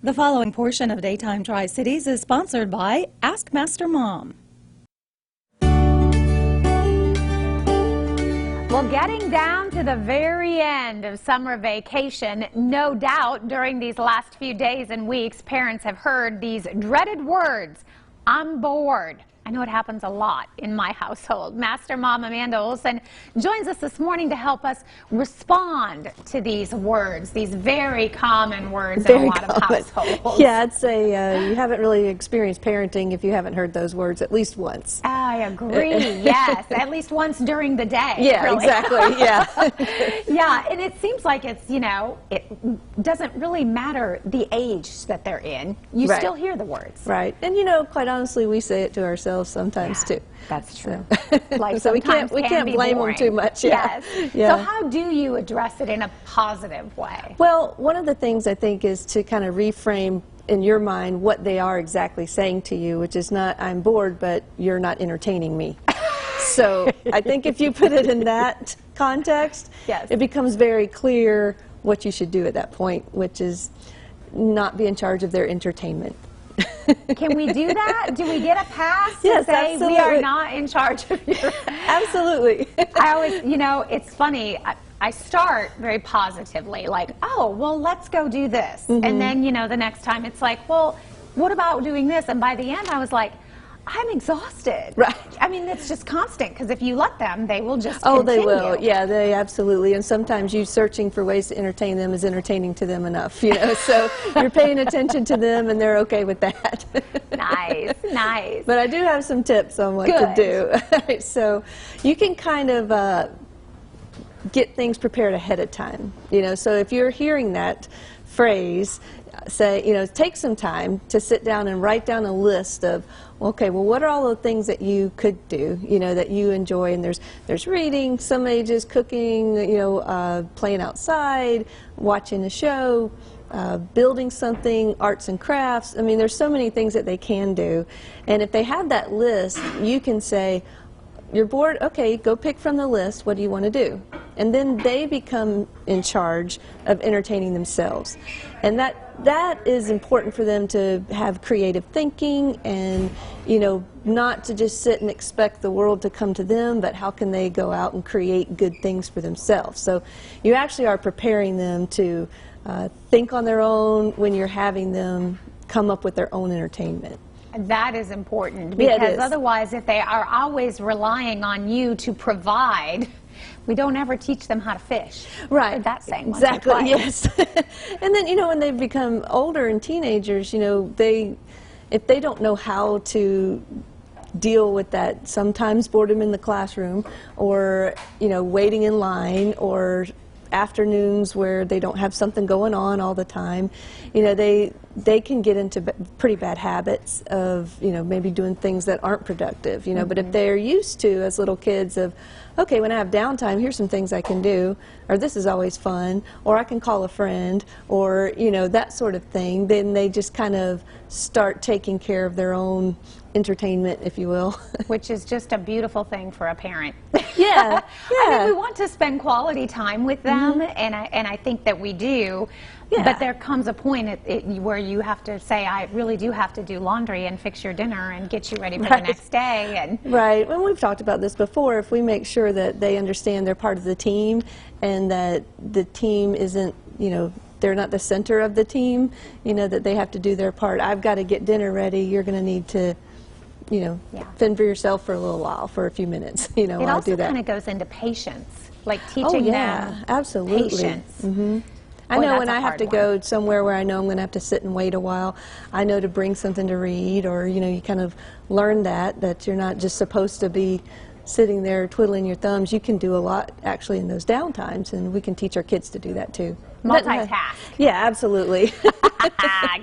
The following portion of Daytime Tri-Cities is sponsored by Ask Master Mom. Well, getting down to the very end of summer vacation, no doubt during these last few days and weeks, parents have heard these dreaded words, "I'm bored." I know it happens a lot in my household. Master Mom Amanda Olson joins us this morning to help us respond to these words, these very common words in a lot of households. Yeah, I'd say you haven't really experienced parenting if you haven't heard those words at least once. I agree, yes, at least once during the day. Yeah, really. exactly, yeah. Yeah, and it seems like it's, you know, it doesn't really matter the age that they're in. You Right. still hear the words. Right, and you know, quite honestly, we say it to ourselves sometimes too. That's true. So, Like so we can't be blame boring. them too much. Yeah. Yes. Yeah. So how do you address it in a positive way? Well, one of the things I think is to kind of reframe in your mind what they are exactly saying to you, which is not "I'm bored," but "you're not entertaining me." So I think if you put it in that context, Yes. it becomes very clear what you should do at that point, which is not be in charge of their entertainment. Can we do that? Do we get a pass to Yes, say absolutely. we are not in charge of your... Absolutely. I always, you know, it's funny. I start very positively, like, oh, well, let's go do this. And then, you know, the next time it's like, well, what about doing this? And by the end, I was like, I'm exhausted. Right. I mean, it's just constant, because if you let them, they will just Oh, continue. they will. Yeah, they absolutely. And sometimes you searching for ways to entertain them is entertaining to them enough, you know. So you're paying attention to them, and they're okay with that. Nice, nice. But I do have some tips on what to do. So you can kind of get things prepared ahead of time. You know, so if you're hearing that phrase, say, you know, take some time to sit down and write down a list of, okay, well, what are all the things that you could do, you know, that you enjoy? And there's reading, some ages, cooking, you know, playing outside, watching a show, building something, arts and crafts. I mean, there's so many things that they can do. And if they have that list, you can say, you're bored? Okay, go pick from the list. What do you want to do? And then they become in charge of entertaining themselves. And that is important for them to have creative thinking and, you know, not to just sit and expect the world to come to them, but how can they go out and create good things for themselves. So you actually are preparing them to think on their own when you're having them come up with their own entertainment. That is important, because yeah, otherwise, if they are always relying on you to provide, we don't ever teach them how to fish. Right. That saying Exactly, yes. And then, you know, when they become older and teenagers, you know, if they don't know how to deal with that, sometimes boredom in the classroom, or, you know, waiting in line, or afternoons where they don't have something going on all the time, you know, they can get into pretty bad habits of, you know, maybe doing things that aren't productive, you know. But if they're used to, as little kids, of, okay, when I have downtime, here's some things I can do, or this is always fun, or I can call a friend, or, you know, that sort of thing, then they just kind of start taking care of their own entertainment, if you will. Which is just a beautiful thing for a parent. Yeah, I mean, we want to spend quality time with them, and I think that we do. Yeah. But there comes a point where you have to say, I really do have to do laundry and fix your dinner and get you ready for the next day. And Right. And we've talked about this before. If we make sure that they understand they're part of the team, and that the team isn't, you know, they're not the center of the team, you know, that they have to do their part. I've got to get dinner ready. You're going to need to, you know, fend for yourself for a little while, for a few minutes, you know, while I do that. It also kind of goes into patience, like teaching them absolutely. patience. I Boy, know that's when a I have hard to one. go somewhere where I know I'm going to have to sit and wait a while, I know to bring something to read, or, you know, you kind of learn that you're not just supposed to be sitting there twiddling your thumbs. You can do a lot actually in those downtimes, and we can teach our kids to do that too. Multitask. Yeah, absolutely.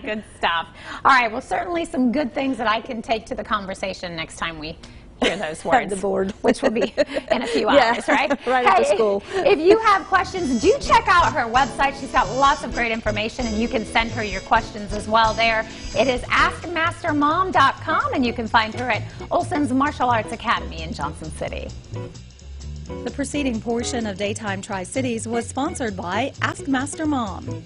Good stuff. All right, well, certainly some good things that I can take to the conversation next time we hear those words. The board. Which will be in a few hours, right? Right after school. If you have questions, do check out her website. She's got lots of great information, and you can send her your questions as well there. It is askmastermom.com, and you can find her at Olson's Martial Arts Academy in Johnson City. The preceding portion of Daytime Tri-Cities was sponsored by Ask Master Mom.